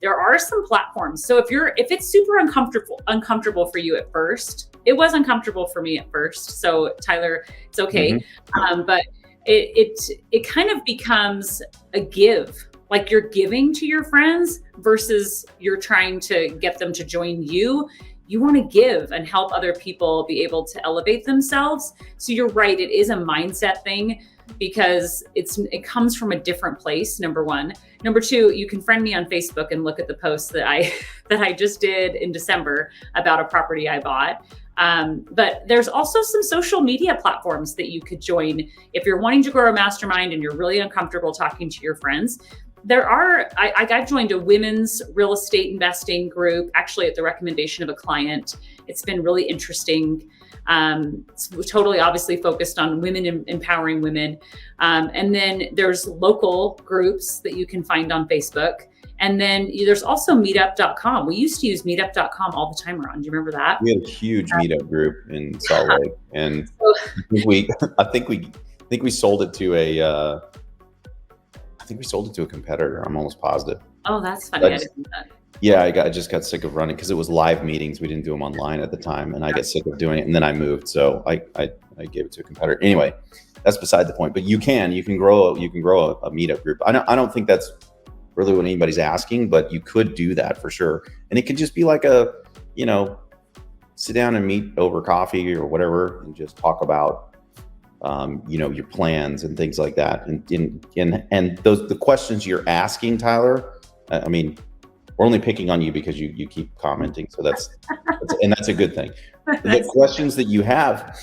there are some platforms. So if it's super uncomfortable for you at first, it was uncomfortable for me at first. So Tyler, it's okay. But it kind of becomes a give, like you're giving to your friends versus you're trying to get them to join you. You want to give and help other people be able to elevate themselves. So you're right, it is a mindset thing because it comes from a different place, number one. Number two, you can friend me on Facebook and look at the posts that I just did in December about a property I bought. But there's also some social media platforms that you could join if you're wanting to grow a mastermind and you're really uncomfortable talking to your friends. I've joined a women's real estate investing group, actually at the recommendation of a client. It's been really interesting. It's totally obviously focused on women, empowering women. And then there's local groups that you can find on Facebook. And then there's also meetup.com. We used to use meetup.com all the time, Ron. Do you remember that? We had a huge meetup group in Salt Lake. And I think we sold it to a competitor. I'm almost positive. Oh, that's funny. I didn't know that. Yeah, I just got sick of running because it was live meetings. We didn't do them online at the time, and I got sick of doing it. And then I moved, so I gave it to a competitor. Anyway, that's beside the point. But you can grow a meetup group. I don't think that's really what anybody's asking, but you could do that for sure. And it could just be like sit down and meet over coffee or whatever, and just talk about your plans and things like that. And the questions you're asking, Tyler, I mean, we're only picking on you because you keep commenting. So that's a good thing. The questions that you have,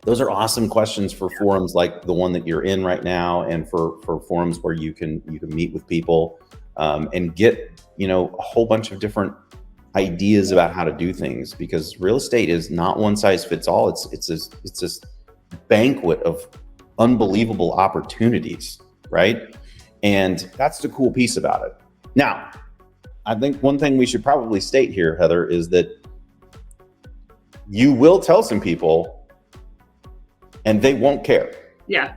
those are awesome questions for forums like the one that you're in right now, and for forums where you can meet with people and get, a whole bunch of different ideas about how to do things, because real estate is not one size fits all. It's this banquet of unbelievable opportunities, right? And that's the cool piece about it. Now, I think one thing we should probably state here, Heather, is that you will tell some people and they won't care. Yeah.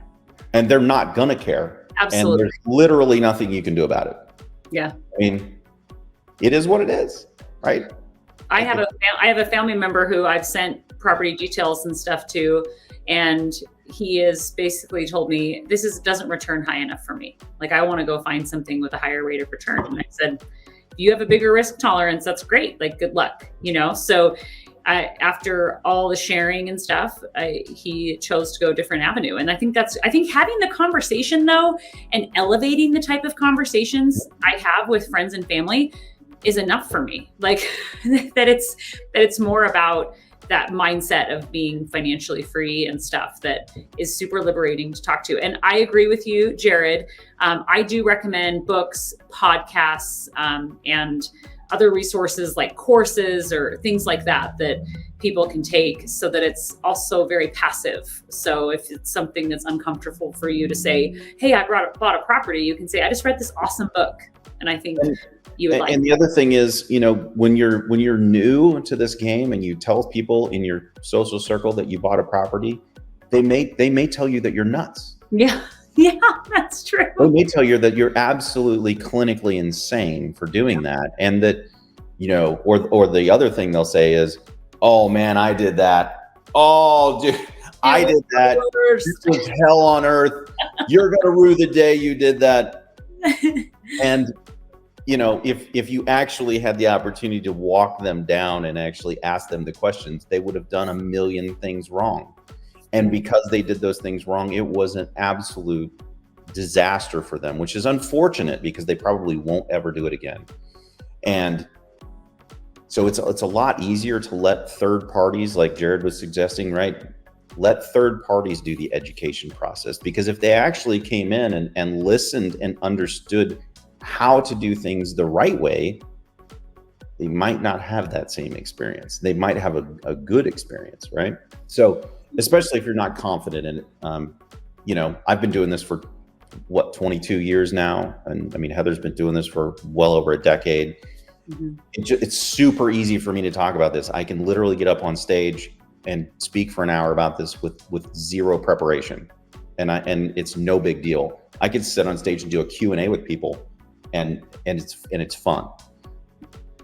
And they're not gonna care. Absolutely. And there's literally nothing you can do about it. Yeah. I mean, it is what it is, right? I have a family member who I've sent property details and stuff to, and he has basically told me doesn't return high enough for me. Like, I want to go find something with a higher rate of return. And I said, if you have a bigger risk tolerance, that's great. Like, good luck, So after all the sharing and stuff, he chose to go a different avenue. And I think having the conversation though, and elevating the type of conversations I have with friends and family is enough for me. Like that it's more about that mindset of being financially free and stuff that is super liberating to talk to. And I agree with you, Jared. I do recommend books, podcasts, and other resources like courses or things like that people can take, so that it's also very passive. So if it's something that's uncomfortable for you to say, hey, I bought a property, you can say, I just read this awesome book. And I think you would like. And the other thing is, when you're new to this game and you tell people in your social circle that you bought a property, they may tell you that you're nuts. Yeah. Yeah, that's true. They may tell you that you're absolutely clinically insane for doing that. And that, or the other thing they'll say is, oh man, I did that. Oh, dude, I did that. This was hell on earth. You're going to rue the day you did that. And, if you actually had the opportunity to walk them down and actually ask them the questions, they would have done a million things wrong. And because they did those things wrong, it was an absolute disaster for them, which is unfortunate because they probably won't ever do it again. And so it's a lot easier to let third parties, like Jared was suggesting, right? Let third parties do the education process, because if they actually came in and listened and understood how to do things the right way, they might not have that same experience. They might have a good experience, right? So especially if you're not confident in it. I've been doing this for 22 years now. And I mean, Heather's been doing this for well over a decade. Mm-hmm. It's super easy for me to talk about this. I can literally get up on stage and speak for an hour about this with zero preparation. And it's no big deal. I could sit on stage and do a Q&A with people and it's fun.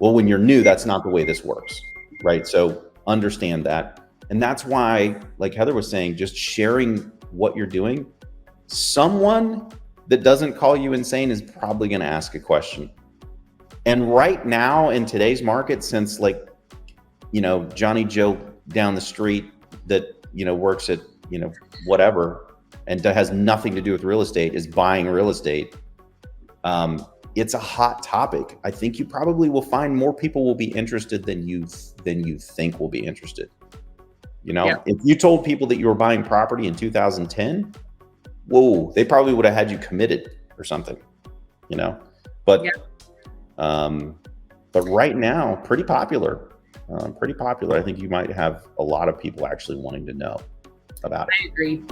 Well, when you're new, that's not the way this works, right? So understand that. And that's why, like Heather was saying, just sharing what you're doing, someone that doesn't call you insane is probably going to ask a question. And right now in today's market, since like, you know, Johnny Joe down the street that, you know, works at, you know, whatever, and that has nothing to do with real estate is buying real estate. It's a hot topic. I think you probably will find more people will be interested than you think will be interested. You know, yeah. If you told people that you were buying property in 2010, whoa, they probably would have had you committed or something, you know, but, yeah. But right now, pretty popular. I think you might have a lot of people actually wanting to know about it. I agree.